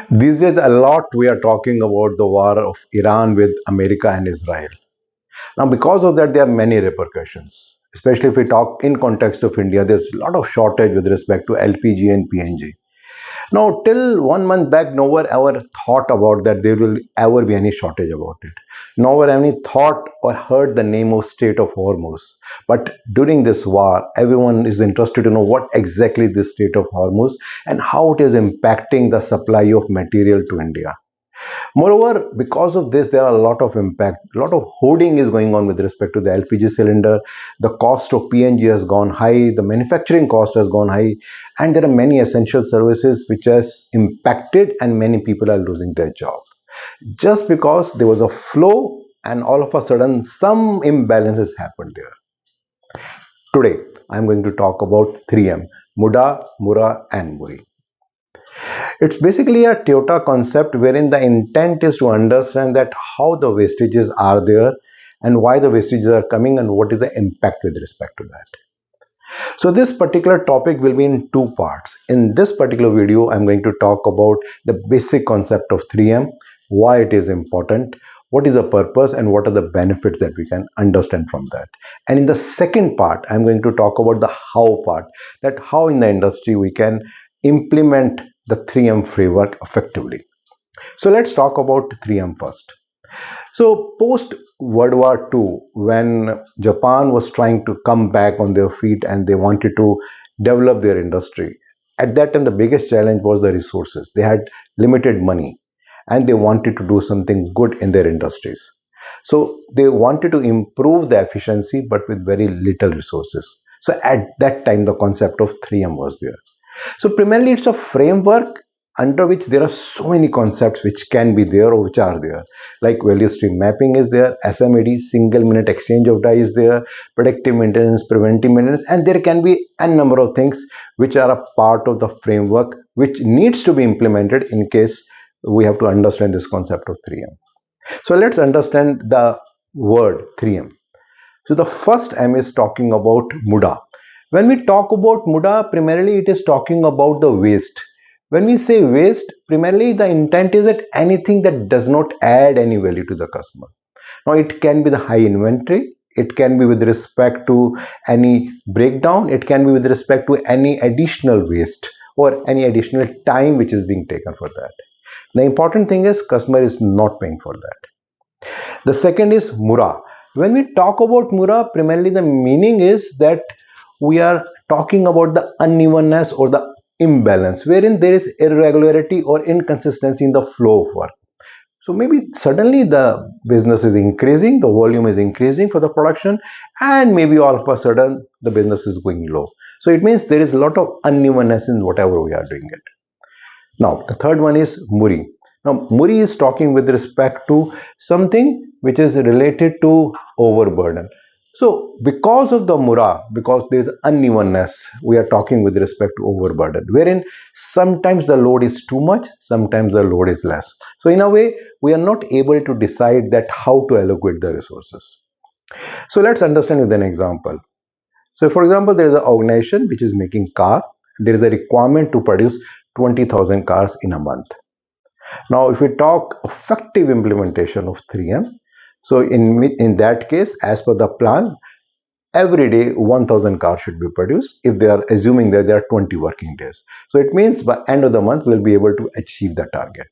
These days, a lot we are talking about the war of Iran with America and Israel. Now, because of that, there are many repercussions. Especially if we talk in context of India, there's a lot of shortage with respect to LPG and PNG. Now, till 1 month back, no one ever thought about that there will ever be any shortage about it. No one any thought or heard the name of Strait of Hormuz. But during this war, everyone is interested to know what exactly this Strait of Hormuz and how it is impacting the supply of material to India. Moreover, because of this, there are a lot of impact, a lot of hoarding is going on with respect to the LPG cylinder. The cost of PNG has gone high, the manufacturing cost has gone high, and there are many essential services which has impacted, and many people are losing their job just because there was a flow, and all of a sudden some imbalances happened there. Today, I am going to talk about 3M: Muda, Mura, and Muri. It's basically a Toyota concept wherein the intent is to understand that how the wastages are there and why the wastages are coming and what is the impact with respect to that. So this particular topic will be in two parts. In this particular video, I'm going to talk about the basic concept of 3M, why it is important, what is the purpose, and what are the benefits that we can understand from that. And in the second part, I'm going to talk about the how part, that how in the industry we can implement the 3M framework effectively. So let's talk about 3M first. So post World War II, when Japan was trying to come back on their feet and they wanted to develop their industry, at that time the biggest challenge was the resources. They had limited money and they wanted to do something good in their industries. So they wanted to improve the efficiency but with very little resources. So at that time the concept of 3M was there. So primarily it's a framework under which there are so many concepts which can be there or which are there. Like value stream mapping is there, SMAD, single minute exchange of die is there, predictive maintenance, preventive maintenance, and there can be a number of things which are a part of the framework which needs to be implemented in case we have to understand this concept of 3M. So let's understand the word 3M. So the first M is talking about Muda. When we talk about Muda, primarily it is talking about the waste. When we say waste, primarily the intent is that anything that does not add any value to the customer. Now it can be the high inventory, it can be with respect to any breakdown, it can be with respect to any additional waste or any additional time which is being taken for that. The important thing is customer is not paying for that. The second is Mura. When we talk about Mura, primarily the meaning is that we are talking about the unevenness or the imbalance, wherein there is irregularity or inconsistency in the flow of work. So maybe suddenly the business is increasing, the volume is increasing for the production, and maybe all of a sudden the business is going low. So it means there is a lot of unevenness in whatever we are doing it. Now, the third one is Muri. Now, Muri is talking with respect to something which is related to overburden. So, because of the Mura, because there is unevenness, we are talking with respect to overburden, wherein sometimes the load is too much, sometimes the load is less. So, in a way, we are not able to decide that how to allocate the resources. So, let's understand with an example. So, for example, there is an organization which is making car. There is a requirement to produce 20,000 cars in a month. Now, if we talk effective implementation of 3M, so in that case, as per the plan, every day 1,000 cars should be produced if they are assuming that there are 20 working days. So it means by end of the month, we'll be able to achieve the target.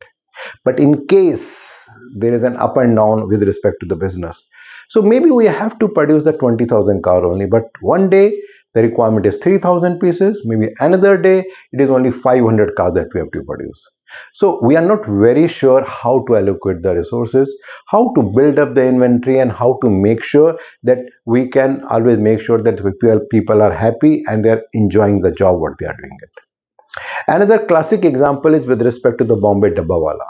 But in case there is an up and down with respect to the business, so maybe we have to produce the 20,000 car only, but one day the requirement is 3,000 pieces, maybe another day it is only 500 cars that we have to produce. So we are not very sure how to allocate the resources, how to build up the inventory, and how to make sure that we can always make sure that people are happy and they are enjoying the job what they are doing it. Another classic example is with respect to the Bombay Dabbawala.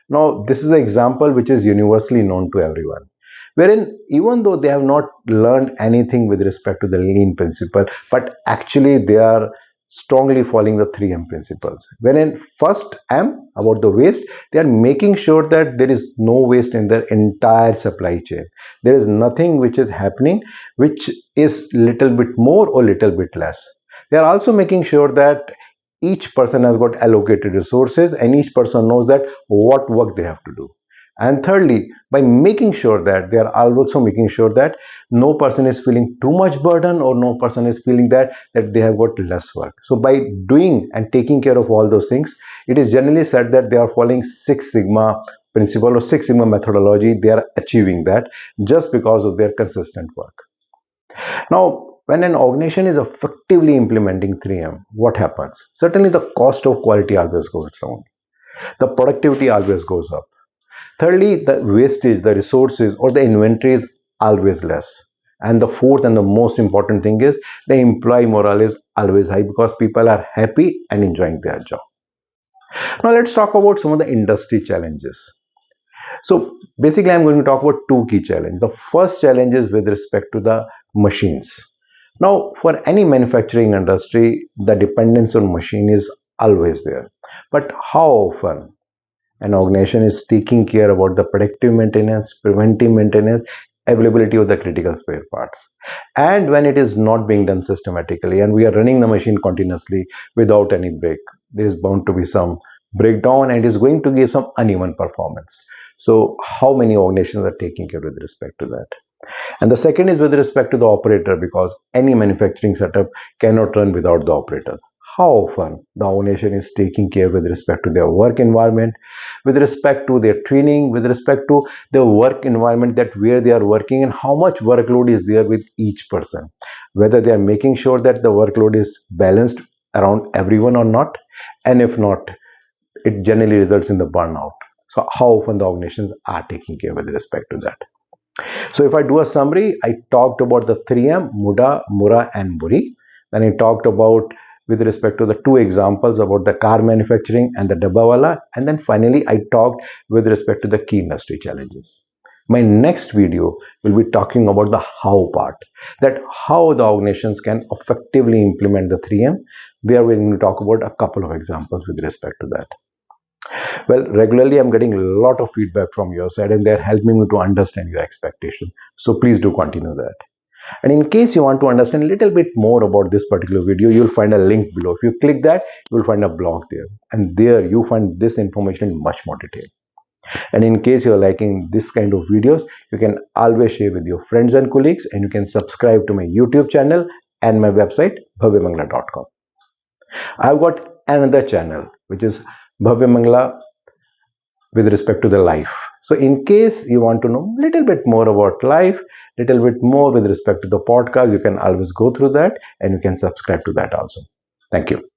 Now, this is an example which is universally known to everyone, wherein even though they have not learned anything with respect to the lean principle, but actually they are strongly following the 3M principles. Wherein first M about the waste, they are making sure that there is no waste in their entire supply chain. There is nothing which is happening which is little bit more or little bit less. They are also making sure that each person has got allocated resources and each person knows that what work they have to do. And thirdly, by making sure that they are also making sure that no person is feeling too much burden or no person is feeling that they have got less work. So by doing and taking care of all those things, it is generally said that they are following Six Sigma principle or Six Sigma methodology. They are achieving that just because of their consistent work. Now, when an organization is effectively implementing 3M, what happens? Certainly, the cost of quality always goes down. The productivity always goes up. Thirdly, the wastage, the resources, or the inventory is always less. And the fourth and the most important thing is the employee morale is always high because people are happy and enjoying their job. Now, let's talk about some of the industry challenges. So, basically, I'm going to talk about two key challenges. The first challenge is with respect to the machines. Now, for any manufacturing industry, the dependence on machine is always there. But how often an organization is taking care about the predictive maintenance, preventive maintenance, availability of the critical spare parts? And when it is not being done systematically and we are running the machine continuously without any break, there is bound to be some breakdown and it is going to give some uneven performance. So how many organizations are taking care with respect to that? And the second is with respect to the operator, because any manufacturing setup cannot run without the operator. How often the organization is taking care with respect to their work environment, with respect to their training, with respect to the work environment that where they are working and how much workload is there with each person, whether they are making sure that the workload is balanced around everyone or not, and if not, it generally results in the burnout. So how often the organizations are taking care with respect to that? So if I do a summary, I talked about the 3M, Muda, Mura and Muri. Then I talked about with respect to the two examples about the car manufacturing and the Dabbawala. And then finally, I talked with respect to the key industry challenges. My next video will be talking about the how part, that how the organizations can effectively implement the 3M. There we're going to talk about a couple of examples with respect to that. Well, regularly I'm getting a lot of feedback from your side and they're helping me to understand your expectation. So please do continue that. And in case you want to understand a little bit more about this particular video, you'll find a link below. If you click that, you'll find a blog there. And there you find this information in much more detail. And in case you're liking this kind of videos, you can always share with your friends and colleagues, and you can subscribe to my YouTube channel and my website, bhavyamangla.com. I've got another channel, which is Bhavya Mangla with respect to the life. So in case you want to know a little bit more about life, little bit more with respect to the podcast, you can always go through that and you can subscribe to that also. Thank you.